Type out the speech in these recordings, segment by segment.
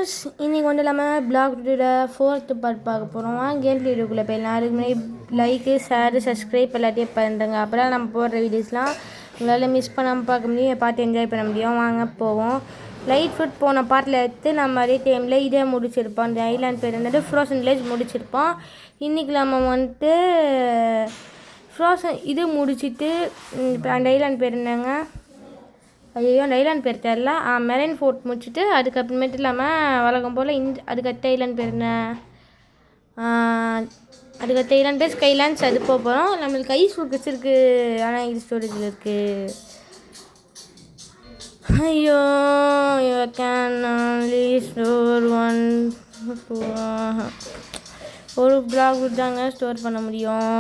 Friends, இன்றைக்கி வந்து நம்ம பிளாக் டூட 4th பார்ட் பார்க்க போகிறோம். கேம் பிளே வீடியோக்குள்ளே போயிடலாம். அதுக்கு முன்னாடி லைக்கு, ஷேரு, சப்ஸ்கிரைப் எல்லாத்தையும் பண்ணுறேங்க. அப்புறம் நம்ம போடுற வீடியோஸ்லாம் உங்களால் மிஸ் பண்ணாமல் பார்க்க முடியும், பார்த்து என்ஜாய் பண்ண முடியும். வாங்க போவோம். லைட் ஃபுட் போன பார்ட்டில் எடுத்து நம்ம அதே டைமில் இதே முடிச்சிருப்போம். அந்த ஐலாண்ட் பேர் என்னது, ஃப்ரோசன் வில்லேஜ் முடிச்சிருப்போம். இன்றைக்கி நம்ம வந்துட்டு ஃப்ரோசன் இது முடிச்சுட்டு இப்போ அந்த ஐலாண்ட் பேர் என்னங்க, ஐயோ அந்த ஐலாண்ட் பேர் தெரில, மெரைன் ஃபோர்ட் முடிச்சுட்டு அதுக்கப்புறமேட்டு இல்லாமல் வழக்கம் போல் அதுக்கடுத்த ஐலாண்ட் பேர் என்ன, அதுக்கடுத்த ஐலாண்ட் பேர் ஸ்கைலாண்ட்ஸ். அது போக போகிறோம். நம்மளுக்கு ஐஸ் ஃபோர்க்கஸ் இருக்குது, ஆனால் இது ஸ்டோரேஜில் இருக்குது. ஐயோ கேன் ஒன்லி ஸ்டோர் ஒரு பிளாக் தாங்க ஸ்டோர் பண்ண முடியும்.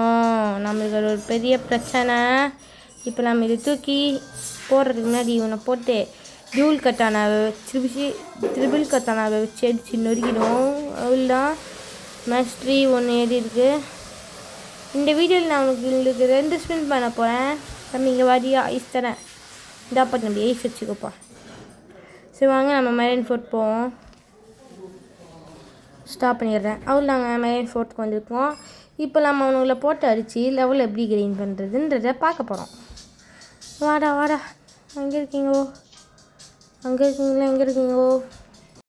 நம்மளுக்கு அது ஒரு பெரிய பிரச்சனை. இப்போ நம்ம இது தூக்கி போடுறதுக்கு முன்னாடி இவனை போட்டு டியூல் கட்டானாவை ட்ரிபிள் கட்டானாவை வச்சு அடிச்சு நொறுக்கிடும். அவ்வளோதான், மேஸ்ட்ரி ஒன்று ஏறி இருக்குது. இந்த வீடியோவில் நான் உங்களுக்கு 2 ஸ்பின் பண்ண போகிறேன். நம்ம இங்கே வாரியா ஐஸ் தரேன், இதா பண்ண முடியும், ஐஸ் வச்சுக்கோப்பா. சரி வாங்க நம்ம மெரைன் ஃபோர்ட் போவோம். ஸ்டாப் பண்ணிடுறேன். அவ்வளோதாங்க, மெரைன் ஃபோர்ட்டுக்கு வந்திருக்கோம். இப்போ நம்ம அவனுங்களை போட்டு அடித்து லெவல் எப்படி கெயின் பண்ணுறதுன்றதை பார்க்க போகிறோம். வாடா வாடா, அங்கே இருக்கீங்கோ, அங்கே இருக்கீங்களா, எங்கே இருக்கீங்கோ,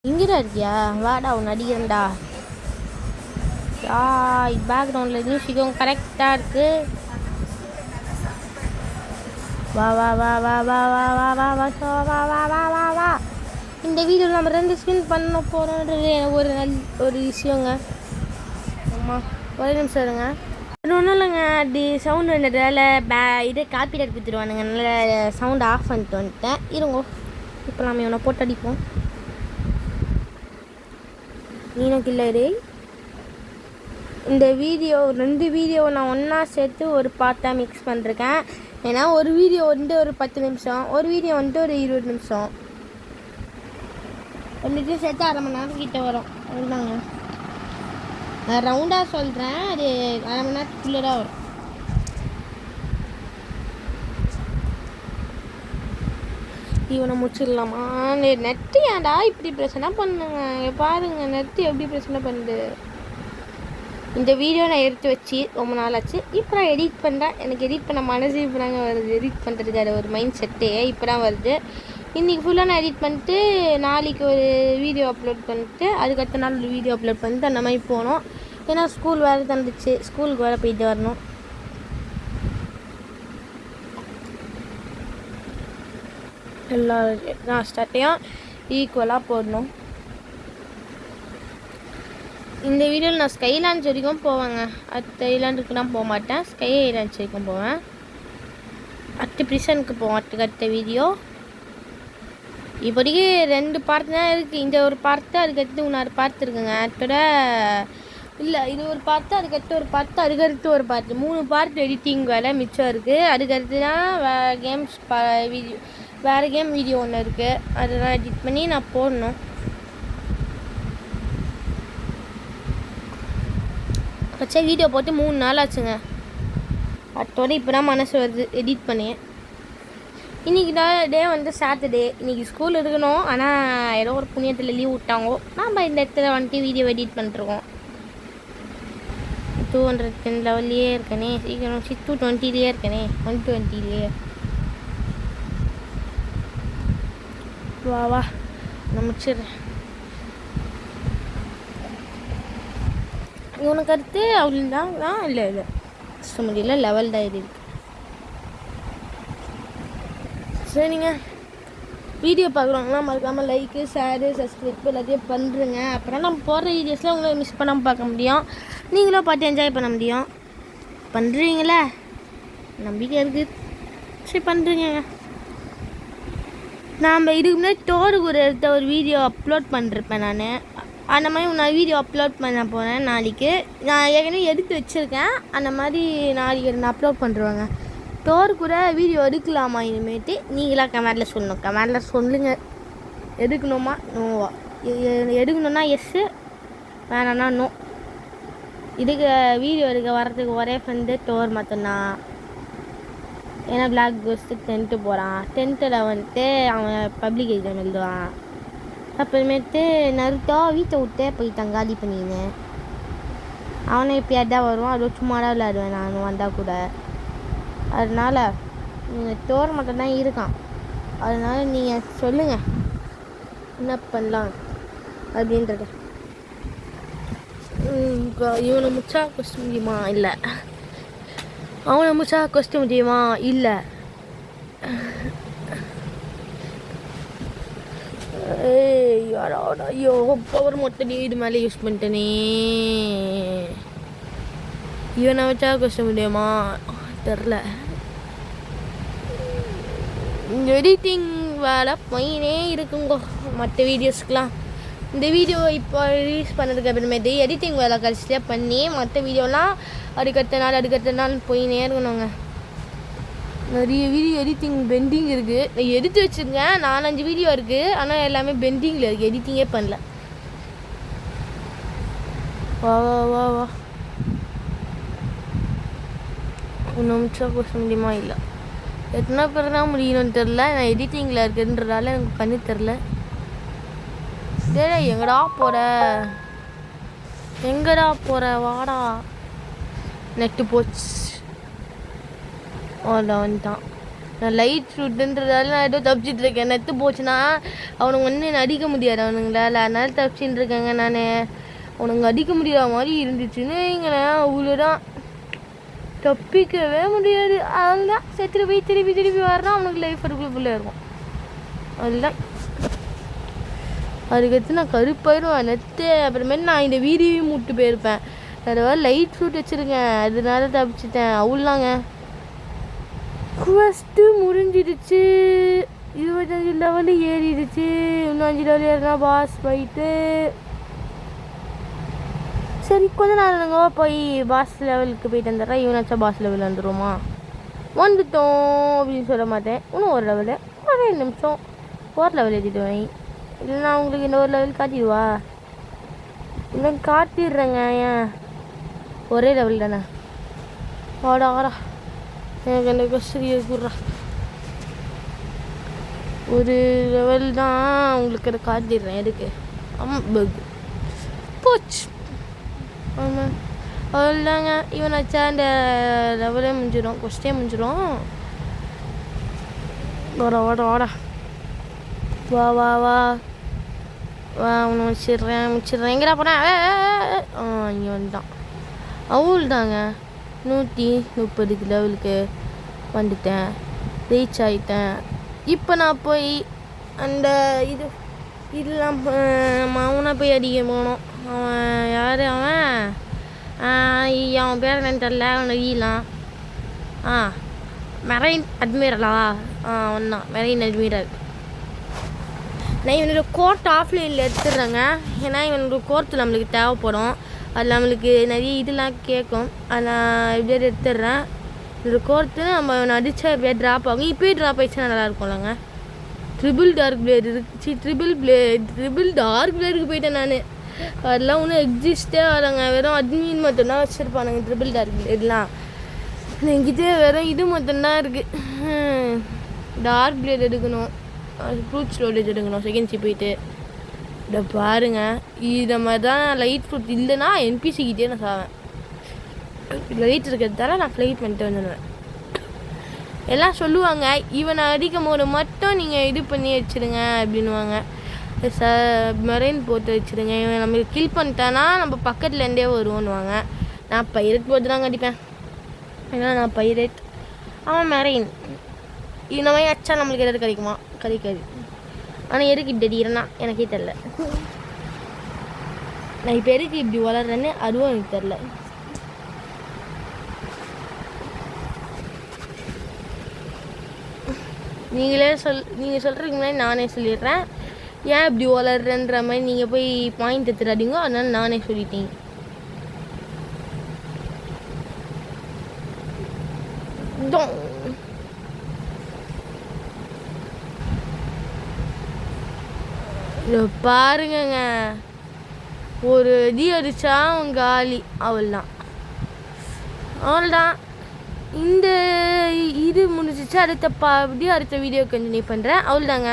இங்கேதான் இருக்கியா, வாடா உன் அடிக்கிறேன்டா. பேக்ரவுண்டில் மியூசிக்கும் கரெக்டாக இருக்குது. வா வா வா வா வா வா வா வா வா வா வா வா வா வா. இந்த வீடியோவில் நம்ம 2 ஸ்பின் பண்ண போகிறோன்றது எனக்கு ஒரு விஷயங்க. ஆமாம், ஒரே நிமிஷம் இருங்க. அது ஒன்றும் இல்லைங்க, அப்படி சவுண்டு வந்ததால் இது காப்பிரைட் கொடுத்துருவானுங்க. நல்ல சவுண்டு ஆஃப் பண்ணிட்டு வந்துட்டேன். இருங்கோ, இப்போ நம்ம இவனை போட்டு அடிப்போம். நீனும் கில்லரு. இந்த வீடியோ 2 வீடியோ நான் ஒன்றா சேர்த்து ஒரு பார்ட்டாக மிக்ஸ் பண்ணிருக்கேன். ஏன்னா ஒரு வீடியோ வந்துட்டு ஒரு 10 நிமிஷம், ஒரு வீடியோ வந்துட்டு ஒரு 20 நிமிஷம், 2 சேர்த்து அரை மணி நேரம் கிட்டே வரும். அதுதாங்க நான் ரவுண்டாக சொல்கிறேன், அது அரை மணி நேரத்துக்குள்ளே தான் வரும். இவனை முடிச்சிடலாமா? நெட்டு ஏன்டா இப்படி பிரச்சனை பண்ணுங்க, பாருங்கள் நெட்டு எப்படி பிரச்சனை பண்ணுது. இந்த வீடியோ நான் எடுத்து வச்சு ரொம்ப நாள் ஆச்சு. இப்போ நான் எடிட் பண்ணுறேன். எனக்கு எடிட் பண்ண மனசு இப்போ தாங்க வருது. எடிட் பண்ணுறதுக்கு அது ஒரு மைண்ட் செட்டே இப்போ தான் வருது. இன்றைக்கி ஃபுல்லாக நான் எடிட் பண்ணிட்டு நாளைக்கு ஒரு வீடியோ அப்லோட் பண்ணிட்டு அதுக்கடுத்த நாள் ஒரு வீடியோ அப்லோட் பண்ணிட்டு அந்த மாதிரி போனோம். ஏன்னா ஸ்கூல் வேறு தந்துச்சு, ஸ்கூலுக்கு வேறு போயிட்டு வரணும். எல்லா ஸ்டார்ட்டையும் ஈக்குவலாக போடணும். இந்த வீடியோவில் நான் ஸ்கைலாண்ட்ஸ் வரைக்கும் போவேங்க. அடுத்த ஐலாண்டுக்கு நான் போக மாட்டேன், ஸ்கை ஐலாண்ட்ஸ் வரைக்கும் போவேன். அடுத்த ப்ரிசனுக்கு போவோம் அடுத்த வீடியோ. இப்போதைக்கு 2 பார்ட் தான் இருக்குது. இந்த ஒரு பார்ட்டு, அதுக்கடுத்து இன்னொரு பார்ட் இருக்குங்க. அதோட இல்லை, இது ஒரு பார்ட்டு, அதுக்கடுத்து ஒரு பார்ட்டு, அதுக்கடுத்து ஒரு பார்ட்டு, 3 பார்ட் எடிட்டிங் வேலை மிச்சம் இருக்குது. அதுக்கடுத்து தான் வேறு கேம் வீடியோ ஒன்று இருக்குது. அதெல்லாம் எடிட் பண்ணி நான் போடணும். வச்சா வீடியோ போட்டு 3 நாள் ஆச்சுங்க. அதோட இப்போ தான் மனசு வருது எடிட் பண்ணி. இன்றைக்கி டே வந்து சாட்டர்டே. இன்றைக்கி ஸ்கூல் இருக்கணும், ஆனால் ஏதோ ஒரு புண்ணியத்தில் லீவ் விட்டாங்கோ. நம்ம இந்த இடத்துல வந்துட்டு வீடியோ எடிட் பண்ணிட்டுருக்கோம். 210 லெவல்லையே இருக்கனே, சீக்கிரம் 220லேயே இருக்கனே, 120லேயே. வா வா நான் முடிச்சிடுறேன். இவனுக்கு அடுத்து அவ்வளோதான். இல்லை கஷ்டம் முடியல, லெவல் தான் இருக்குது. சரிங்க, வீடியோ பார்க்குறவங்களா மறக்காமல் லைக்கு, ஷேரு, சப்ஸ்கிரைப் எல்லாத்தையும் பண்ணுறேங்க. அப்புறம் நம்ம போடுற வீடியோஸ்லாம் உங்களை மிஸ் பண்ணாமல் பார்க்க முடியும், நீங்களும் பார்த்து என்ஜாய் பண்ண முடியும். பண்ணுறீங்களே, நம்பிக்கை இருக்குது. சரி பண்ணுறீங்க. நாம் இதுக்கு முன்னாடி டோருக்கு எடுத்த ஒரு வீடியோ அப்லோட் பண்ணிருப்பேன். நான் அந்த மாதிரி நான் வீடியோ அப்லோட் பண்ண போகிறேன் நாளைக்கு. நான் ஏற்கனவே எடுத்து வச்சுருக்கேன். அந்த மாதிரி நாளைக்கு நான் அப்லோட் பண்ணுறேங்க. டோர் கூட வீடியோ எடுக்கலாமா இனிமேட்டு? நீங்களாம் கமெண்டில் சொல்லணும். கமெண்டில் சொல்லுங்கள், எடுக்கணுமா நோவா. எடுக்கணுன்னா எஸ்ஸு, வேணான்னா நோ. இதுக்கு வீடியோ எடுக்க வர்றதுக்கு ஒரே ஃப்ரெண்டு டோர் மட்டும்தான். ஏன்னா பிளாக் கோஸ்ட்டு 10th போகிறான். 10th வந்துட்டு அவன் பப்ளிக் எக்ஸாம் எழுதுவான். அப்புறமேட்டு நருட்டோ வீட்டை விட்டே போயிட்டான் காலி பண்ணினேன். அவனை எப்பயாவது தான் வருவான், அது சும்மா தான் விளையாடுவேன் நான் வந்தால் கூட. அதனால் தோர் மட்டும்தான் இருக்கான். அதனால் நீங்கள் சொல்லுங்கள் என்ன பண்ணலாம் அப்படின்றத. இவனை முச்சா கொஸ்ட முடியுமா? இல்லை. அவனை முச்சா கொஸ்ட முடியுமா? இல்லை. ஐயோ பவர் மொத்தம் இது மேலே யூஸ் பண்ணிட்டேனே. இவனை வச்சா கொஸ்ட முடியுமா தெரில. எடிட்டிங் வேலை போயினே இருக்குங்கோ மற்ற வீடியோஸ்க்கெலாம். இந்த வீடியோ இப்போ ரிலீஸ் பண்ணதுக்கு அப்புறமேட்டு எடிட்டிங் வேலை கடைசியாக பண்ணி மற்ற வீடியோலாம் அடுக்கடுத்த நாள் போயினே இருக்கணுங்க. நிறைய வீடியோ எடிட்டிங் பெண்டிங் இருக்குது. நான் எடுத்து வச்சுருக்கேன், 4-5 வீடியோ இருக்குது. ஆனால் எல்லாமே பெண்டிங்கில் இருக்குது, எடிட்டிங்கே பண்ணல. வா வா வா வா ஒன்று நிமிஷம் பேச முடியுமா? இல்லை. எத்தனை பேர் தான் முடியணும்னு தெரில. நான் எடிட்டிங்கில் இருக்குன்றதால எனக்கு கண்ணு தெரில. டேய் எங்கடா போகிற வாடா. நெட்டு போச்சு. வந்துட்டான். நான் லைட் ஷூட்டுன்றதால நான் ஏதோ தப்பிச்சிட்டு இருக்கேன். நெட்டு போச்சுன்னா அவனுங்க என்ன அடிக்க முடியாது அவனுங்களால. அதனால தப்பிச்சின்னு இருக்கேங்க நான். அவனுங்க அடிக்க முடியாத மாதிரி இருந்துச்சுன்னு இங்கே அவ்வளோதான், தப்பிக்கவே முடியாது. அதுதான் செத்துட்டு போய் திருப்பி வர்றான். அவனுக்கு லைஃப் அதுக்குள்ளே இருக்கும். அதுதான் அதுக்கடுத்து நான் கருப்பாயிரும் நெத்து. அப்புறமேட்டு நான் இந்த வீடியோவையும் மூட்டு போயிருப்பேன். வேறு லைட் ஷூட் வச்சுருக்கேன், அதனால தப்பிச்சிட்டேன். அவ்வளோங்க. ஃபஸ்ட்டு முடிஞ்சிடுச்சு. 25 லெவலு ஏறிடுச்சு. இன்னும் 5 லெவல் ஏறினா பாஸ் போயிட்டு. சரி கொஞ்ச நேரங்க போய் பாஸ் லெவலுக்கு போயிட்டு வந்துடுறேன். இவனாச்சா பாஸ் லெவல் வந்துடுமா? வந்துட்டோம் அப்படின்னு சொல்ல மாட்டேன். இன்னும் ஒரு லெவலு, ஒரு 2 நிமிஷம் ஒரு லெவல் ஏற்றிடுவேன். இல்லைன்னா உங்களுக்கு இந்த ஒரு லெவல் காட்டிடுவா? இல்லை காட்டிடுறேங்க. ஏன் ஒரே லெவல் தானே? ஆடா எனக்கு அந்த கொஸ்டியை கூடுறா. ஒரு லெவல் தான் உங்களுக்கு அதை காட்டிடுறேன். எதுக்கு? ஆமாம் பக் போச்சு. ஆமாம் அவ்வளோதாங்க. இவன் வச்சா அந்த லெவலே முடிஞ்சிடும், கொஸ்டியே முடிஞ்சிடும். வாடா வா வா வா வா அவனை முடிச்சிடுறேன். எங்கடா போனேன்? இங்கே வந்துட்டான். அவ்வளோதாங்க. 130 லெவலுக்கு வந்துட்டேன், ரீச் ஆகிட்டேன். இப்போ நான் போய் அந்த இதெல்லாம் அவனை போய் அடிக்க போனோம். அவன் யார்? அவன் பேர் என்னன்னு தெரில. அவனை ஈலாம் மெரைன் அட்மிரலா? அவன் தான் மெரைன் அட்மிரல். நான் இவனோட கோர்ட் ஆஃப்லைனில் எடுத்துடுறேங்க. ஏன்னா இவனோட கோர்ட்டு நம்மளுக்கு தேவைப்படும். அது நம்மளுக்கு நிறைய இதெல்லாம் கேட்கும். அதை நான் எப்படியா எடுத்துடுறேன். இந்த கோர்த்து நம்ம இவனை அடித்தா எப்படியா ட்ராப் ஆகும். இப்போயே ட்ராப் ஆகிடுச்சுன்னா நல்லா இருக்கும்லங்க. ட்ரிபிள் டார்க் பிளேடுக்கு போயிட்டேன் நான். அதெல்லாம் ஒன்றும் எக்ஸிஸ்டே ஆகலைங்க. வெறும் அட்மின் மட்டும்தான் வச்சுருப்பானுங்க ட்ரிபிள் டார்க் பிளேட்லாம். என்கிட்ட வெறும் இது மட்டும்தான் இருக்குது. டார்க் பிளேட் எடுக்கணும், ஃப்ரூட் ஸ்டோரேஜ் எடுக்கணும் செகண்ட்ஸி போயிட்டு. இதை பாருங்கள், இதை மாதிரி தான் லைட் ஃப்ரூட் இல்லைன்னா என்பிசிக்கிட்டே நான் சாவேன். லைட் இருக்கிறதால நான் ஃப்ளைட் பண்ணிட்டு வந்துடுவேன். எல்லாம் சொல்லுவாங்க இவனை அடிக்கும் போது மட்டும் நீங்கள் இது பண்ணி வச்சுருங்க அப்படின்வாங்க. மெரைன் போட்டு வச்சுருங்க, இவன் நம்மளுக்கு கில் பண்ணிட்டானா நம்ம பக்கத்துலேருந்தே வருவோன்னுவாங்க. நான் பைரட் போட்டு தாங்க அடிப்பேன். ஏன்னா நான் பைரட், அவன் மெரைன். இந்த மாதிரி அச்சா நம்மளுக்கு எதாவது கிடைக்குமா? கிடைக்காது. ஆனால் எதுக்கு இப்படி அடிக்கிறேன்னா எனக்கே தெரில. நான் இப்போ எதுக்கு இப்படி வளர்றேன்னு அதுவும் எனக்கு தெரில. நீங்கள் சொல்கிறதுக்கு முன்னாடி நானே சொல்லிடுறேன். ஏன் இப்படி வளர்றன்ற மாதிரி நீங்கள் போய் பாயிண்ட் எடுத்துடாதீங்க. அதனால நானே சொல்லிட்டேன். பாருங்கங்க, ஒரு அடி அடித்தா அவன் காலி. அவள்தான். இந்த இது முடிஞ்சிச்சு. அடுத்த வீடியோ கண்டினியூ பண்ணுறேன். அவள்தாங்க.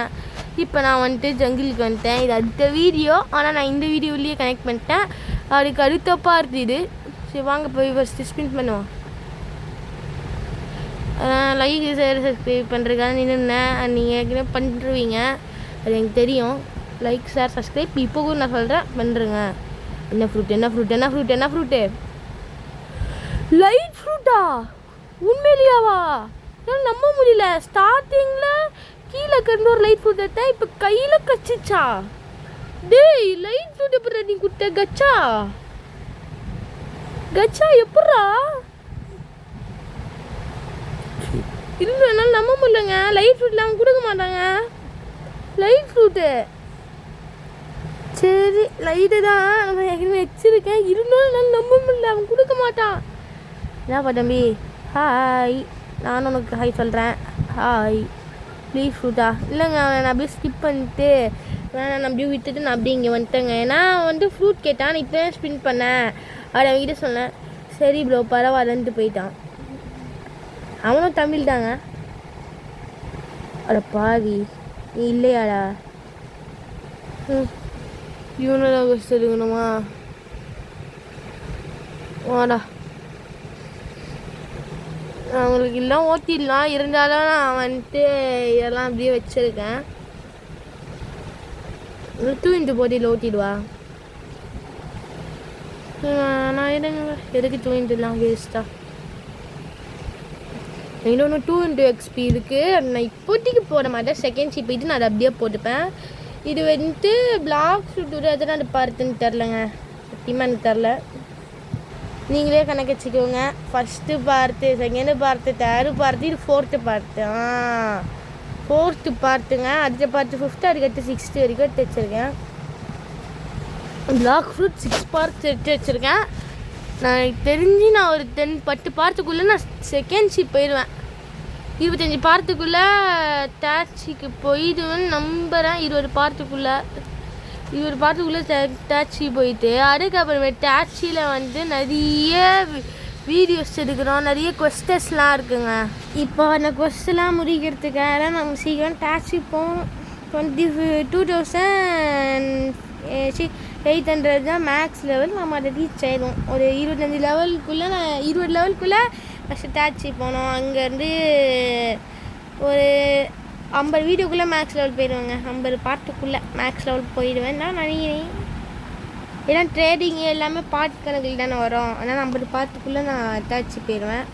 இப்போ நான் வந்துட்டு ஜங்கிளுக்கு வந்துட்டேன். இது அடுத்த வீடியோ, ஆனால் நான் இந்த வீடியோவிலேயே கனெக்ட் பண்ணிட்டேன். அதுக்கு அடுத்த பார்ட் இது. சரி வாங்க போய் ஃபஸ்ட்டு ஸ்பின் பண்ணுவோம். லைக் ஷேர் சப்ஸ்கிரைப் பண்ணுறதுக்காக நின்றுனேன். நீங்கள் ஏற்கனவே பண்ணுருவீங்க, அது எனக்கு தெரியும். லைக் ஷேர் சப்ஸ்கிரைப் இப்போ கூட நான் சொல்கிறேன், பண்ணுறேங்க. என்ன ஃப்ரூட்டு லைட் ஃப்ரூட்டா? உண்மையிலேயாவா? என்னால் நம்ப முடியல. ஸ்டார்டிங்கில் கீழே கண்டு ஒரு லைட் ஃப்ரூட் எடுத்தேன், இப்போ கையில் கச்சிச்சா? டேய் லைட் ஃப்ரூட் எப்படி நீ கொடுத்த? கச்சா எப்பட்றா? இல்லை என்னால் நம்ப முடியலங்க. லைட் ஃப்ரூட்லாம் அவங்க கொடுக்க மாட்டாங்க. லைட் ஃப்ரூட்டு சரி, லைட்டு தான் நம்ம ஏற்கனவே வச்சுருக்கேன், இருந்தாலும் நான் நம்ப முடியல, அவன் கொடுக்க மாட்டான். என்னப்பா தம்பி? ஹாய், நானும் உனக்கு ஹாய் சொல்கிறேன். ஹாய். ப்ளீஸ் ஃப்ரூட்டா? இல்லைங்க, அவனை நான் அப்படியே ஸ்கிப் பண்ணிட்டு வேணாம் நான் அப்படியே விட்டுட்டு நான் அப்படியே இங்கே வந்துட்டேங்க. ஏன்னா வந்து ஃப்ரூட் கேட்டான், நான் இப்போ தான் ஸ்பின் பண்ணேன். அவனை அவன்கிட்ட சொன்னேன். சரி ப்ரோ பரவாயில்லன்ட்டு போயிட்டான். அவனும் தமிழ் தாங்க. அட பாவி, நீ இல்லையாடா? இவனெல்லாம் கஷ்டம் இருக்கணுமா? வாடா, அவங்களுக்கு எல்லாம் ஓட்டிடலாம். இருந்தாலும் நான் வந்துட்டு இதெல்லாம் அப்படியே வச்சுருக்கேன். தூங்கிட்டு போட்டியில் ஓட்டிடுவா. நான் எதுக்கு தூங்கிட்டுலாம் வேஸ்ட்டா? இன்னொன்று 2x XP இருக்குது. நான் இப்போதைக்கு போட மாட்டேன். செகண்ட் ஷிப் இது நான் அதை அப்படியே போட்டுப்பேன். இது வந்துட்டு பிளாக் ஷூட் எதனா அது பார்த்துன்னு தெரிலங்க, சத்தியமாக எனக்கு தெரில. நீங்களே கணக்கு வச்சுக்கோங்க. ஃபஸ்ட்டு பார்த்து, செகண்டு பார்த்து, தேர்டு பார்த்து, இது ஃபோர்த்து பார்த்து. ஃபோர்த்து பார்த்துங்க. அடுத்த பார்த்து ஃபிஃப்த்து, அதுக்கடுத்து 6th வரைக்கும் எடுத்து வச்சுருக்கேன். பிளாக் ஃப்ரூட் 6 பார்த்து எடுத்து வச்சுருக்கேன். நான் தெரிஞ்சு நான் ஒரு 10 பார்த்துக்குள்ளே நான் செகண்ட் ஷிப் போயிடுவேன். 25 பார்த்துக்குள்ளே டேக்ஸிக்கு போயிடுவேன்னு நம்புகிறேன். 20 பார்த்துக்குள்ளே டேக்ஸி போயிட்டு அதுக்கப்புறமே டேக்ஸியில் வந்து நிறைய வீடியோஸ் எடுக்கிறோம், நிறைய கொஸ்டன்ஸ்லாம் இருக்குங்க. இப்போ அந்த கொஸ்டெல்லாம் முடிக்கிறதுக்காக நம்ம சீக்கிரம் டேக்ஸி போகணும். 22,800 தான் மேக்ஸ் லெவல். நம்ம அதை ரீச் ஆயிடும். ஒரு 25 லெவலுக்குள்ளே 20 லெவலுக்குள்ளே ஃபஸ்ட்டு டேக்ஸி போனோம். அங்கேருந்து ஒரு 50 வீடியோக்குள்ளே மேக்ஸ் லெவல் போயிடுவேங்க. 50 பார்ட்டுக்குள்ளே மேக்ஸ் லெவல் போயிடுவேன் தான் நினைக்கிறேன். ஏன்னா ட்ரேடிங் எல்லாமே பார்ட் கணக்கில் தானே வரும். அதனால் 50 பார்ட்டுக்குள்ளே நான் டேக்ஸி போயிடுவேன்.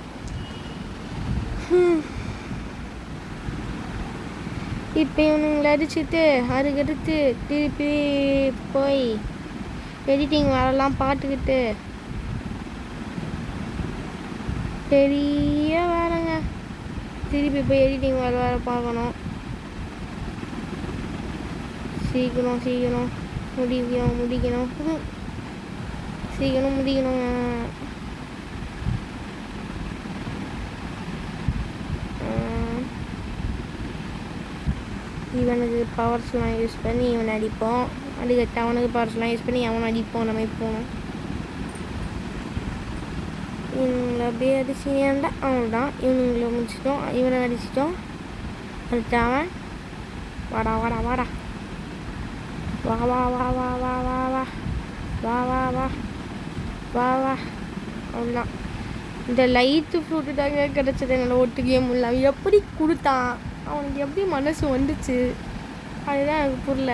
இப்போ இவனுங்களை அடிச்சுட்டு அதுக்கடுத்து திருப்பி போய் எடிட்டிங் வரலாம் பார்த்துக்கிட்டு பெரிய வேலைங்க. திருப்பி போய் எடிட்டிங் வர பார்க்கணும். சீக்கிரம் முடிக்கணும். சீக்கிரம் முடிக்கணுங்க. இவனுக்கு பவர்ஸ்லாம் யூஸ் பண்ணி இவனை அடிப்போம். அதுக்கடுத்து அவனுக்கு பவர்ஸ்லாம் யூஸ் பண்ணி அவனை அடிப்போம். நம்ம போகணும். இவங்களை அப்படியே அடிச்சுட்டா அவன்தான். இவனுங்களை முடிச்சிட்டோம், இவனை அடிச்சிட்டோம். அடுத்து அவன் வாடா வாடா வாடா வா வா வா வா வா வா வா வா வா வா வா வா அவ்வளோதான். இந்த லைட்டு ஃப்ரூட்டு தாங்க கிடச்சது. என்னோட ஒட்டுக்கே முடியல. அவன் எப்படி கொடுத்தான், அவனுக்கு எப்படி மனசு வந்துச்சு, அதுதான் எனக்கு புரியல.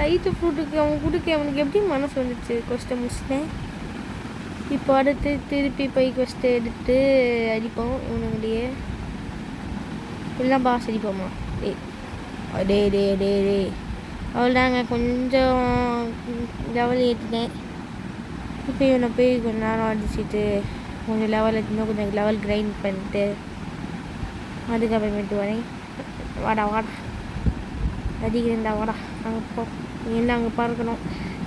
லைட்டு ஃப்ரூட்டுக்கு அவன் கொடுக்க அவனுக்கு எப்படி மனசு வந்துச்சு. கொஸ்ட்டை முடிச்சிட்டேன். இப்போ அடுத்து திருப்பி போய் கொஸ்ட்டை எடுத்து அடிப்போம். இவனுங்களையே எல்லாம் பாஸ் அடிப்போமா? டே டே டே டே அவ்வளோதாங்க. கொஞ்சம் லெவல் ஏற்றிட்டேன். இப்போ இவனை போய் கொஞ்சம் நேரம் அடிச்சுட்டு கொஞ்சம் லெவல் இன்னும் கொஞ்சம் லெவல் கிரைண்ட் பண்ணிட்டு அதுக்கப்புறமேட்டு வரேன். வாடா வாடா அடிக்கிறேன்டா வாடா. அங்கே போ, என்ன அங்கே பார்க்கணும்.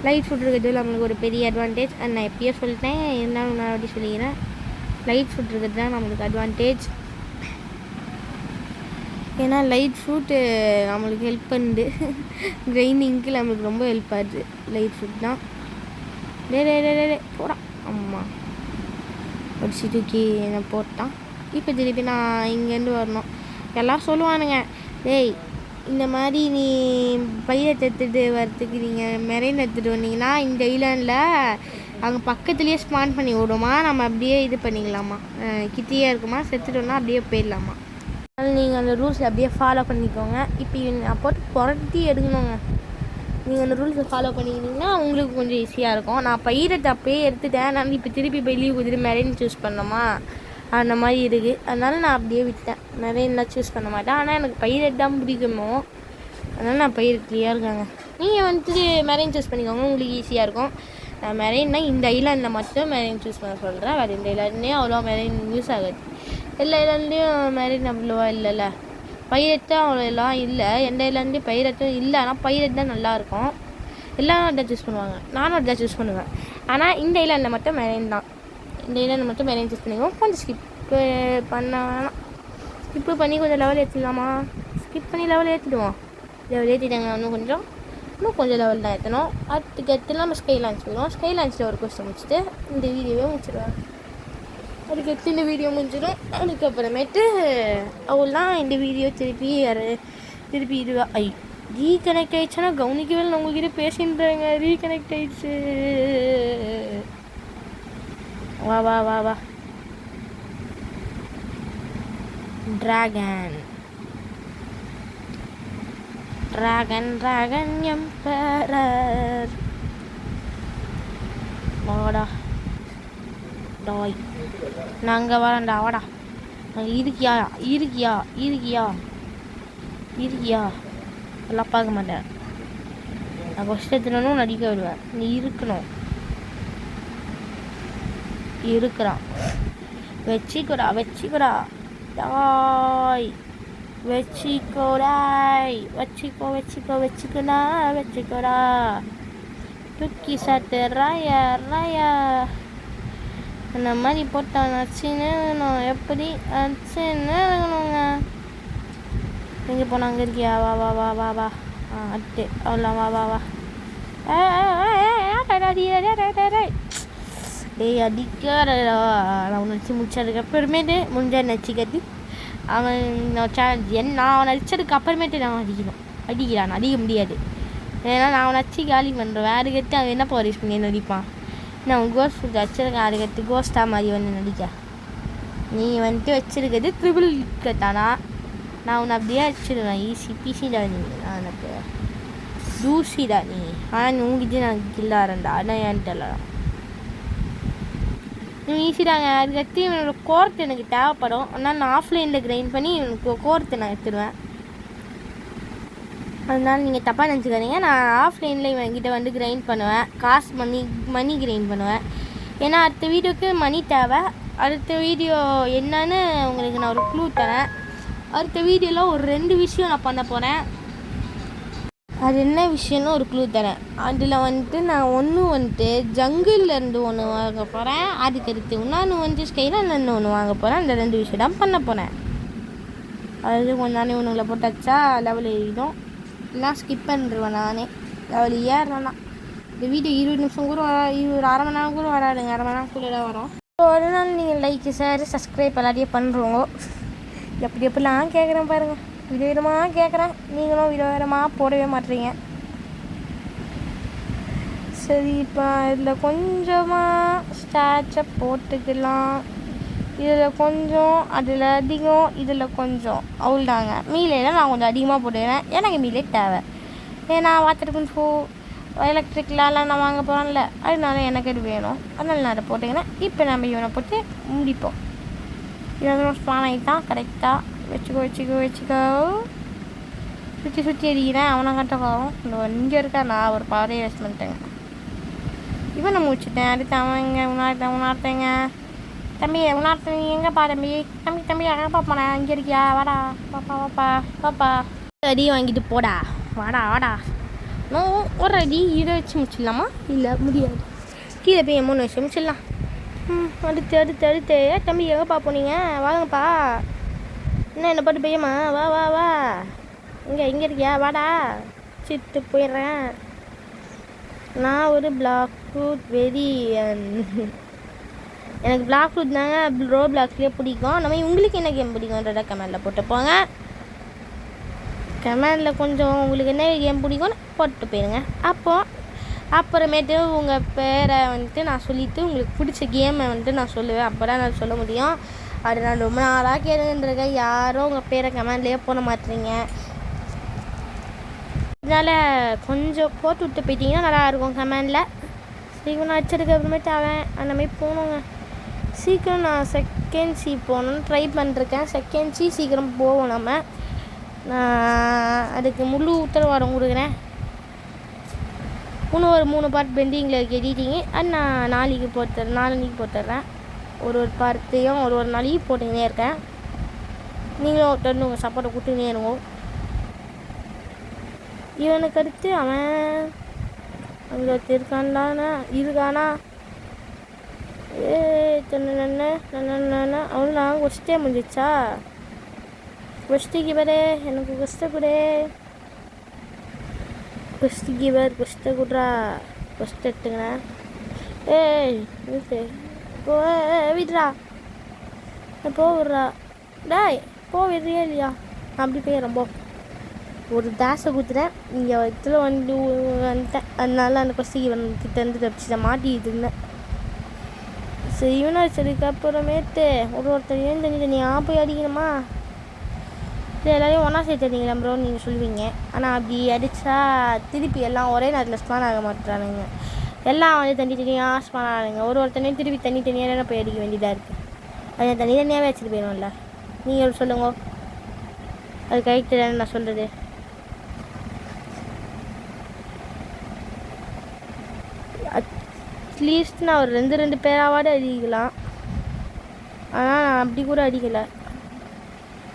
லைட் ஃபுட் இருக்கிறது நம்மளுக்கு ஒரு பெரிய அட்வான்டேஜ். நான் எப்பயோ சொல்லிட்டேன், இருந்தாலும் நான் அப்படி சொல்லிக்கிறேன். லைட் ஃபுட் இருக்கிறது தான் நம்மளுக்கு அட்வான்டேஜ். ஏன்னா லைட் ஃபுட்டு நம்மளுக்கு ஹெல்ப் பண்ணுது. கிரைண்டிங்க்கு நம்மளுக்கு ரொம்ப ஹெல்ப் ஆகுது லைட் ஃபுட் தான். டே போடா. அம்மா அடிச்சு தூக்கி என்ன போட்டான். இப்போ திருப்பி நான் இங்கேருந்து வரணும். எல்லாம் சொல்லுவானுங்க, டேய் இந்த மாதிரி நீ பைரட் எடுத்துகிட்டு வரத்துக்கு நீங்கள் மெரெயின் எடுத்துகிட்டு வந்தீங்கன்னா இந்த ஐலாண்டில் அங்கே பக்கத்துலேயே ஸ்பான் பண்ணி விடுமா, நம்ம அப்படியே இது பண்ணிக்கலாமா, கிட்டேயே இருக்குமா, செத்துட்டோன்னா அப்படியே போயிடலாமா. அதனால் நீங்கள் அந்த ரூல்ஸை அப்படியே ஃபாலோ பண்ணிக்கோங்க. இப்போ நான் போட்டு புரட்டி எடுக்கணுங்க. நீங்கள் அந்த ரூல்ஸை ஃபாலோ பண்ணிக்கிட்டிங்கன்னா உங்களுக்கு கொஞ்சம் ஈஸியாக இருக்கும். நான் பைரட் அப்பயே எடுத்துட்டேன், நான் இப்போ திருப்பி போய் லீவ் கொடுத்துட்டு மெரெயின் சூஸ் பண்ணோமா அந்த மாதிரி இருக்குது. அதனால் நான் அப்படியே விட்டேன், மெரெயின்லாம் சூஸ் பண்ண மாட்டேன். ஆனால் எனக்கு பைரட் தான் பிடிக்குமோ, அதனால் நான் பைரட்லேயே இருக்காங்க. நீங்கள் வந்துட்டு மெரெயின் சூஸ் பண்ணிக்கோங்க, உங்களுக்கு ஈஸியாக இருக்கும். நான் மெரெயின்னா இந்த ஐலாண்டில் மட்டும் மெரெயின் சூஸ் பண்ண சொல்கிறேன். வேறு இந்த ஐலாண்ட்லேயும் அவ்வளோ மெரெயின் யூஸ் ஆகாது. எல்லா ஐலாண்ட்லேயும் மெரெயின் அவ்வளோவா இல்லைல்ல, பைரட்டும் அவ்வளோலாம் இல்லை. எந்த ஐலாண்ட்லேயும் பைரட்டும் இல்லை. ஆனால் பைரட் தான் நல்லாயிருக்கும். எல்லோரும் அதான் சூஸ் பண்ணுவாங்க, நானும் அதான் சூஸ் பண்ணுவேன். ஆனால் இந்த ஐலாண்டில் மட்டும் மெரெயின் தான். இந்த ஐலாண்டில் மட்டும் மெரெயின் சூஸ் பண்ணிக்குவோம். கொஞ்சம் ஸ்கிப்பு பண்ண வேணாம், ஸ்கிப்பு பண்ணி கொஞ்சம் லெவல் ஏற்றிடலாமா, ஸ்கிப் பண்ணி லெவல் ஏற்றிடுவோம். லெவல் ஏற்றிட்டாங்க, இன்னும் கொஞ்சம் லெவல் தான் ஏற்றணும். அதுக்கு எடுத்துலாம் நம்ம ஸ்கை லான்ச் போயிடுவோம். ஸ்கை லான்ச்சில் ஒரு கொஸ்டின் முடிச்சுட்டு இந்த வீடியோவே முடிச்சிடுவேன். அதுக்கு எடுத்து இந்த வீடியோ முடிஞ்சிடும். அதுக்கப்புறமேட்டு அவள்லாம் இந்த வீடியோ திருப்பி இதுவா ரீகனெக்ட் ஆகிடுச்சுன்னா கவனிக்கவே இல்லை. உங்ககிட்ட பேசின்றாங்க, ரீகனெக்ட் ஆகிடுச்சு. வா வா வா வா ட்ராகன் ட்ராகன் ட்ராகன் எம்பரர் வாடா டாய், நாங்கள் வரேன்டா வாடா. இருக்கியா இருக்கியா இருக்கியா இருக்கியா எல்லாம் பார்க்க மாட்டேன். நான் கஷ்டத்துலனும் நடிக்க விடுவேன். நீ இருக்கணும், இருக்கிறான். வச்சிக்கோடா வச்சிக்கோடா டாய், வச்சிக்கோடாய், வச்சிக்கோ வச்சிக்கோ வச்சிக்கோடா வச்சிக்கோடா. தூக்கி சாத்து ராயா ராயா. அந்த மாதிரி போட்டால் நச்சுன்னு நான் எப்படி அச்சுன்னு இருக்கணுங்க. எங்கே போனால் அங்கே இருக்கியா, வா வா வா வா வா. அட்டு அவ்வளோ வா வா வா. டேய் அடிக்காரடா. நான் அவனை நடிச்சு முடிச்சதுக்கு அப்புறமேட்டு முடிஞ்ச நடிச்சுக்கட்டி அவன் நான் அவனை நடிச்சதுக்கு அப்புறமேட்டு நான் அடிக்கிறான். அடிக்க முடியாது, ஏன்னா நான் அவனை நச்சு காலி பண்ணுறேன். அதுக்கடுத்து அவன் என்ன போரிஸ் பண்ணி நடிப்பான். நான் கோஸ்ட் ஃபுட் வச்சுருக்கேன், அதுக்கடுத்து கோஸ்ட்டாக மாதிரி வந்து நடிக்க. நீ வந்துட்டு வச்சுருக்கிறது ட்ரிபிள் கட்டானா, நான் உன்னை அப்படியே வச்சுருவேன். ஈஸி பிசிடா நீ, நான் எனக்கு தூசிடா நீ. ஆனால் நீ உங்ககிட்ட நான் கில்லாரண்டா, ஆனால் ஏன்ட்டு இல்லைடா நீ ஈஸிடாங்க. அதுக்கடுத்து இவனோட கோர்த்து எனக்கு தேவைப்படும். ஆனால் நான் ஆஃப்லைனில் கிரைண்ட் பண்ணி எனக்கு கோர்த்து நான் எடுத்துடுவேன். அதனால நீங்கள் தப்பாக நினச்சிக்காதீங்க. நான் ஆஃப்லைனில் இவன்கிட்ட வந்து கிரைண்ட் பண்ணுவேன், காசு மணி கிரைண்ட் பண்ணுவேன். ஏன்னா அடுத்த வீடியோக்கு மணி தேவை. அடுத்த வீடியோ என்னன்னு உங்களுக்கு நான் ஒரு க்ளூ தரேன். அடுத்த வீடியோவில் ஒரு 2 விஷயம் நான் பண்ண போகிறேன். அது என்ன விஷயம்னு ஒரு க்ளூ தரேன். அதில் வந்துட்டு நான் வந்துட்டு ஜங்கிள்லேருந்து ஒன்று வாங்க போகிறேன். அதுக்கடுத்து இன்னொன்று வந்து ஸ்கைலாண்ட்லேருந்து ஒன்று வாங்க போகிறேன். அந்த 2 விஷயம் தான் பண்ண போகிறேன். அதாவது கொஞ்ச நானே ஒன்றுங்களை போட்டாச்சா லெவல் ஏறிடும். எல்லாம் ஸ்கிப் பண்ணிடுவேன் நானே. லெவல் ஏறேன்னா இந்த வீடியோ 20 நிமிஷம் கூட ஒரு அரை மணி நேரம் கூட வராதுங்க. அரை மணி நேரம் கூட தான் வரும். ஒரு நாள் நீங்கள் லைக் ஷேர் சப்ஸ்கிரைப் எல்லாத்தையும் பண்ணுறோங்க. எப்படிலாம் கேட்குறேன் பாருங்கள், விதவிதமாக கேட்குறேன். நீங்களும் விதவிதமாக போடவே மாட்டீங்க. சரி, இப்போ இதில் கொஞ்சமாக ஸ்டாச்சை போட்டுக்கலாம். இதில் கொஞ்சம், அதில் அதிகம், இதில் கொஞ்சம் அவ்வளோதாங்க. மீலையில் நான் கொஞ்சம் அதிகமாக போட்டுக்கிறேன். எனக்கு மீலே தேவை. ஏன்னா வாட்டர் குன்ஃபு எலக்ட்ரிக்லாம் நான் வாங்க போகிறேன்ல, அதனால எனக்கு அது வேணும். அதனால நான் அதை போட்டுக்கிறேன். இப்போ நம்ம இவனை போட்டு முடிப்போம். இதெல்லாம் ஸ்பான் ஆகிட்டான் கரெக்டாக. வச்சுக்கோ சுற்றி அடிக்கிறேன். அவனை கட்டக்காரும் இந்த இங்கே இருக்கா. நான் ஒரு பவரே வேஸ்ட் பண்ணிட்டேங்க. இவன் நான் முடிச்சுட்டேன். அடுத்து அவன் இங்கே உணர்த்தேங்க. தம்பி உணர்த்த எங்கேப்பா தம்பி அங்கேப்பா போனேன். இங்கே இருக்கியா, வாடா பாப்பா அடி வாங்கிட்டு போடா, வாடா. ஒரு அடி இதை வச்சு முடிச்சிடலாமா? இல்லை முடியாது. கீழே போய் 3 வருஷம் முடிச்சிடலாம். அடுத்து தம்பி எங்கேப்பா போனீங்க, வாங்கப்பா. என்ன பாட்டு பையம்மா, வா இங்கே இருக்கியா, வாடா. சிட்டு போயிடுறேன். நான் ஒரு பிளாக் ஃப்ரூட் எனக்கு பிளாக் ஃப்ரூட் தாங்க ரோ பிளாக்லேயே பிடிக்கும். நம்ம உங்களுக்கு என்ன கேம் பிடிக்கும்ன்றத கமெண்டில் போட்டு போங்க. கமெண்டில் கொஞ்சம் உங்களுக்கு என்ன கேம் பிடிக்கும்னு போட்டு போயிடுங்க. அப்புறமேட்டு உங்கள் பேரை வந்துட்டு நான் சொல்லிவிட்டு உங்களுக்கு பிடிச்ச கேமை வந்துட்டு நான் சொல்லுவேன். அப்போ தான் நான் சொல்ல முடியும். அது நான் ரொம்ப நாளாக கேட்டுருக்கேன். யாரும் உங்கள் பேரை கமெண்ட்லேயே போட மாட்டேறீங்க. அதனால் கொஞ்சம் போட்டு விட்டு போயிட்டீங்கன்னா நல்லாயிருக்கும் கமெண்டில். சீக்கிரம் நான் வச்சதுக்கு அப்புறமேட்டு அவன் அந்த மாதிரி போகணுங்க. சீக்கிரம் நான் செகண்ட் சி போகணுன்னு ட்ரை பண்ணிருக்கேன். செகண்ட் சி சீக்கிரம் போவோம். நான் அதுக்கு முழு உத்தரவாதம் கொடுக்குறேன். இன்னும் ஒரு 3 பார்ட் பெண்டிங்கில் எடிட்டிங்கு. அது நான் நாளைக்கு போட்டுறேன். ஒரு பார்ட்டையும் ஒரு நாளைக்கு போட்டுக்கினே இருக்கேன். நீங்களும் தொடர்ந்து உங்கள் சப்போர்ட்டை கொடுத்துக்கினே இருங்க. இவனுக்கு அடுத்து அவன் அங்கே இருக்கானா அவனும் கொஸ்டே முடிஞ்சிச்சா? கொஸ்டிக்கு பாரு, எனக்கு கொஸ்டை கொடு. கொஸ்டை கொடுறா. கொஸ்டை எடுத்துக்கிறேன். விடுறா விட்றா. டாய் விடுறியா இல்லையா? அப்படி போயிடுறேன். ஒரு தாசை கொடுத்துட்டேன். இங்கே இடத்துல வந்துட்டேன். அதனால அந்த கொஸ்டிக்கு கிட்டேருந்து தப்பிச்சு மாட்டிக்கிட்டு இருந்தேன். சரி இவனா சரிக்கப்புறமேட்டு ஒருத்தரையும் தனியாக போய் அடிக்கணுமா? எல்லாரையும் ஒன்றா சேர்த்து அடிங்களா ப்ரோன்னு நீங்கள் சொல்லுவீங்க. ஆனால் அப்படி அடித்தா திருப்பி எல்லாம் ஒரே நேரத்தில் ஸ்பான் ஆக மாட்டுறானுங்க. எல்லாம் வந்து தனியாக ஸ்பான் ஆகுங்க. ஒருத்தனையும் திருப்பி தனியாக போய் அடிக்க வேண்டியதாக இருக்குது. அது தனியாகவே வச்சுட்டு போயிடும்ல. நீங்கள் சொல்லுங்க, அது கரெக்டு தானே நான் சொல்கிறது? அட்லீஸ்ட் நான் ஒரு 2 பேராவது அடிக்கலாம். ஆனால் நான் அப்படி கூட அடிக்கலை.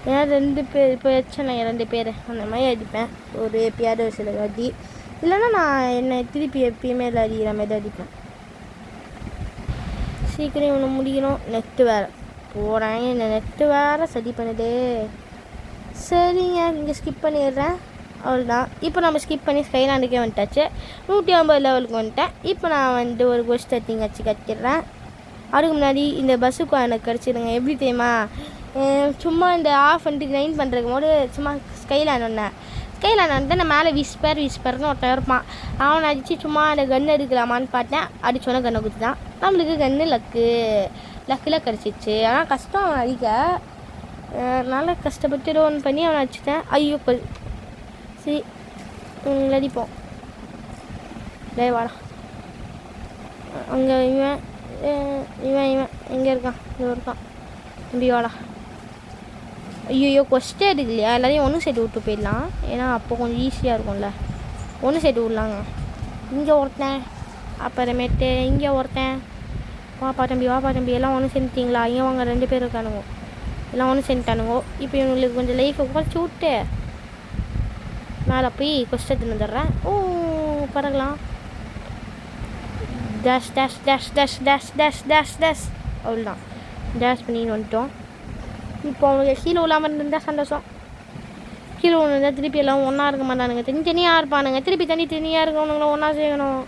ஏன்னா 2 பேர் இப்போ வச்சேன். 2 பேர் அந்த மாதிரி அடிப்பேன் ஒரு எப்பயாவது ஒரு சில வாட்டி. இல்லைன்னா நான் என்னை திருப்பி எப்பயுமே இல்லை அடிக்கிற மாதிரி தான் அடிப்பேன். சீக்கிரம் இவனை முடிக்கணும். நெட்டு வேறு போகிறேன். என்ன நெட்டு வேறு சரி பண்ணுது. சரிங்க, இங்கே ஸ்கிப் பண்ணிடுறேன். அவ்வளோதான். இப்போ நம்ம ஸ்கிப் பண்ணி ஸ்கைலாண்டுக்கே வந்துட்டாச்சு. 150 லெவலுக்கு வந்துட்டேன். இப்போ நான் வந்து ஒரு கோஸ்ட் டட்டிங் வச்சு கட்டிடுறேன். அதுக்கு முன்னாடி இந்த பஸ்ஸுக்கு எனக்கு கிடச்சிடுங்க. எப்படி தெரியுமா? சும்மா இந்த ஆஃப் வந்துட்டு கிரைண்ட் பண்ணுறதுக்கு போது சும்மா ஸ்கைலாண்ட் வந்துட்டு நான் மேலே விஸ்பர்னு ஒருத்தன் இருப்பான். அவனை அடித்து சும்மா அந்த கன்று எடுக்கலாமான்னு பார்த்தேன். அடிச்சோன்னே கண்ணை குத்தி தான். நம்மளுக்கு கன்று லக்கில் கிடச்சிச்சு. ஆனால் கஷ்டம் அவனை அடிக்க. நல்லா கஷ்டப்பட்டு ரோன் பண்ணி அவனை அடிச்சிட்டேன். ஐயோ சரி அடிப்போம். வாடா. அங்கே இவன் எங்கே இருக்கான்? இங்கே இருக்கான். தம்பி வாடா. ஐயோ கொஸ்டே எடுக்கு இல்லையா? எல்லாரையும் ஒன்று சேர்த்து விட்டு போயிடலாம். ஏன்னா அப்போ கொஞ்சம் ஈஸியாக இருக்கும்ல. ஒன்று சேர்த்து விட்லாங்க. இங்கே ஒருத்தன், அப்புறமேட்டு இங்கே ஒருத்தன். வாப்பா தம்பி எல்லாம் ஒன்று சேர்ந்துட்டிங்களா? இங்கே வாங்க 2 பேர் இருக்கானுங்க. எல்லாம் ஒன்று சேர்ந்துட்டானுங்க. இப்போ இவங்களுக்கு கொஞ்சம் லைஃப்பை குறைச்சி விட்டு மேலே போய் கொஸ்ட் எடுத்துன்னு வந்துடுறேன். பறக்கலாம். டேஷ் அவ்வளோதான். டேஷ் பண்ணின்னு வந்துட்டோம். இப்போ அவங்களுக்கு கீழே விழாமல் இருந்தால் சந்தோஷம். கீழே விழுந்தால் திருப்பி எல்லாம் ஒன்றா இருக்க மாட்டானுங்க. தனியாக இருப்பானுங்க. திருப்பி தனியாக இருக்கவனுங்கள ஒன்றா செய்யணும்.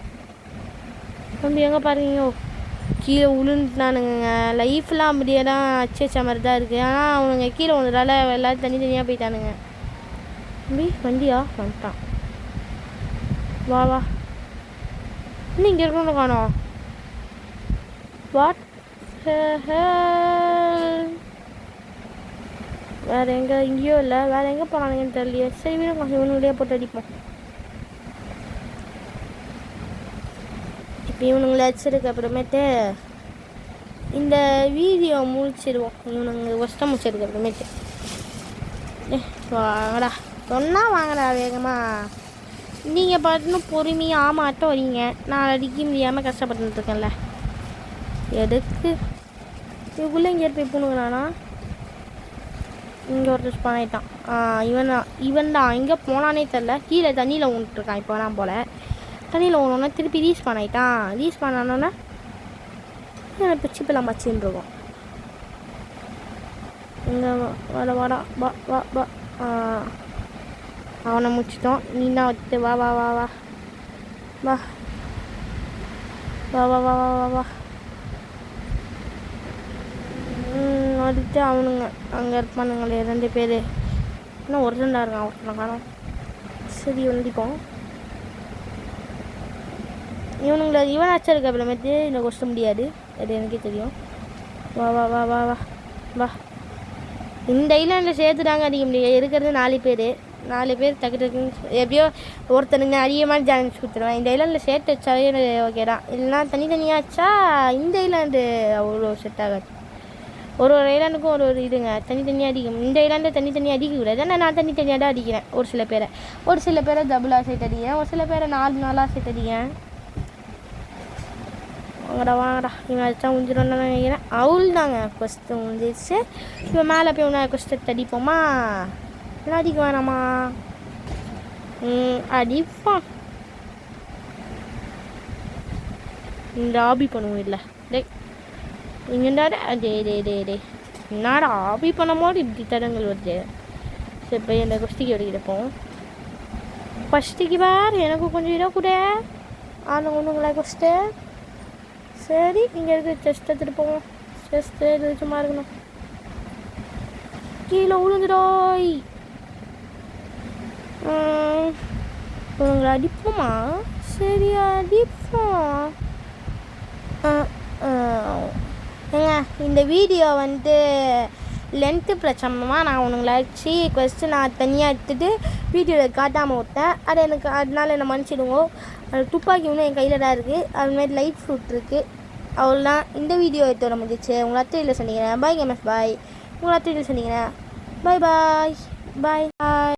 தம்பி எங்கே பாருங்க, கீழே விழுந்துட்டானுங்க. லைஃப்லாம் அப்படியே தான் அச்சேச்ச மாதிரி தான் இருக்குது. ஆனால் அவனுங்க கீழே விழுந்ததால எல்லோரும் தனியாக போயிட்டானுங்க. தம்பி வண்டியா வந்துட்டான். வா இன்னும் இங்கே இருக்கணும் காணோம். வாட் வேறு எங்கே? இங்கேயோ இல்லை. வேறு எங்கே போனானுங்கன்னு தெரியலையே. சரி வீடு இவனுங்களே போட்டு அடிப்போம். இப்போ இவனுங்களை அடிச்சதுக்கு அப்புறமேட்டு இந்த வீடியோ முடிச்சிடுவோம். இவனுங்க ஒஸ்ட்டாக முடிச்சதுக்கு அப்புறமேட்டு வாங்கடா சொன்னால் வாங்கடா வேகமாக. நீங்கள் பாட்டுன்னு பொறுமையாக ஆமாட்டம் வரீங்க. நான் அடிக்க முடியாமல் கஷ்டப்பட்டுருக்கேன்ல. எதுக்கு இதுக்குள்ளே இங்கே போய் பூணுங்கிறானா? இங்கே ஒருத்தர் ஸ்பான் ஆகிட்டான். இவன் தான் எங்கே போனானே தெரில. கீழே தண்ணியில் ஊன்ட்டுருக்கான். இப்போ நான் போல் தண்ணியில் ஊனோன்னா திருப்பி ரீஸ்பான் ஆகிட்டான். ரீஸ்பான் ஆனோன்னா பிச்சிப்பெல்லாம் பச்சின்னு இருக்கும். இங்கே வாடா வா அவனை முடிச்சிட்டோம். நீ தான் வச்சு வா வா வா வா வா வா வா வா வா வா வா வந்துட்டு அவனுங்க அங்கே இருப்பானுங்களே 2 பேர். இன்னும் ஒருத்தன் தான் இருக்கான். ஒருத்தனை காணோம். சரி வந்துப்போம். இவன் அச்சருக்கு அப்புறமேட்டு இன்னும் கொஸ்ட முடியாது, அது எனக்கே தெரியும். வா வா வா வா வா வா. இந்த ஐலாண்டில் சேர்த்துட்டாங்க அடிக்க முடியாது. இருக்கிறது 4 பேர். 4 பேர் டக்கு டக்குன்னு எப்படியோ ஒருத்தனுங்க அதிகமாக ஜாயின்ஸ் கொடுத்துருவேன். இந்த ஐலாண்டில் சேர்த்து வச்சாலே ஓகே தான். இல்லைனா தனித்தனியாச்சா இந்த ஐலாண்டு அவ்வளோ செட் ஆகாது. ஒரு ஐலாண்டுக்கும் ஒரு இதுங்க தனித்தனியாக அடிக்கும். இந்த ஐலாண்டை தனித்தனியாக அடிக்கக்கூடாது. ஆனால் நான் தனித்தனியாக தான் அடிக்கிறேன். ஒரு சில பேரை டபுளாக சேர்த்து அடிக்கிறேன், ஒரு சில பேரை 4 சேர்த்து அடிக்கிறேன். வாங்கடா இவன் அடிச்சா முடிஞ்சிடும்னு தான் நினைக்கிறேன். அவள் தாங்க கொஸ்ட்டு முடிஞ்சிடுச்சு. இப்போ மேலே போய் ஒன்றா கொஸ்ட்டு அடிப்போமா? இல்லை அடிக்க வேணாமா? அடிப்பான். இந்த ஆபி பண்ணுவோம். இல்லை டே இங்கேண்டாட டே என்னடா ஆபி பண்ணும் போது இப்படி தடங்கள் வருது. சரி போய் அந்த கொஸ்டிக்கு எடுப்போம். ஃபஸ்ட்டுக்கு வேறு எனக்கு கொஞ்சம் இடம் கூட ஒன்றுங்களா கொஸ்ட்டு. சரி இங்கே இருக்குது செஸ்ட் எடுத்துகிட்டு போவோம். செஸ்ட்டு இது சும்மா இருக்கணும். கீழே விழுந்துடோய். உங்களை அடிப்போமா? சரி அடிப்போம். ஏங்க இந்த வீடியோ லென்த்து பிரச்சனைமா நான் உங்களை அடிச்சு கொஸ்டின் நான் தனியாக எடுத்துகிட்டு வீடியோவில் காட்டாமல் விட்டேன். அதனால் என்னை மன்னிச்சிடுவோம். அது துப்பாக்கி இன்னும் என் கையில் தான் இருக்குது. அதுமாதிரி லைட் ஃப்ரூட் இருக்குது. அவ்வளோதான் இந்த வீடியோ எடுத்து முடிஞ்சிச்சு. உங்களை அத்தையில் சொன்னீங்க பாய் கேமஸ் பாய். உங்களை அத்தையில் சொன்னீங்க பாய் பாய் பாய் பாய்.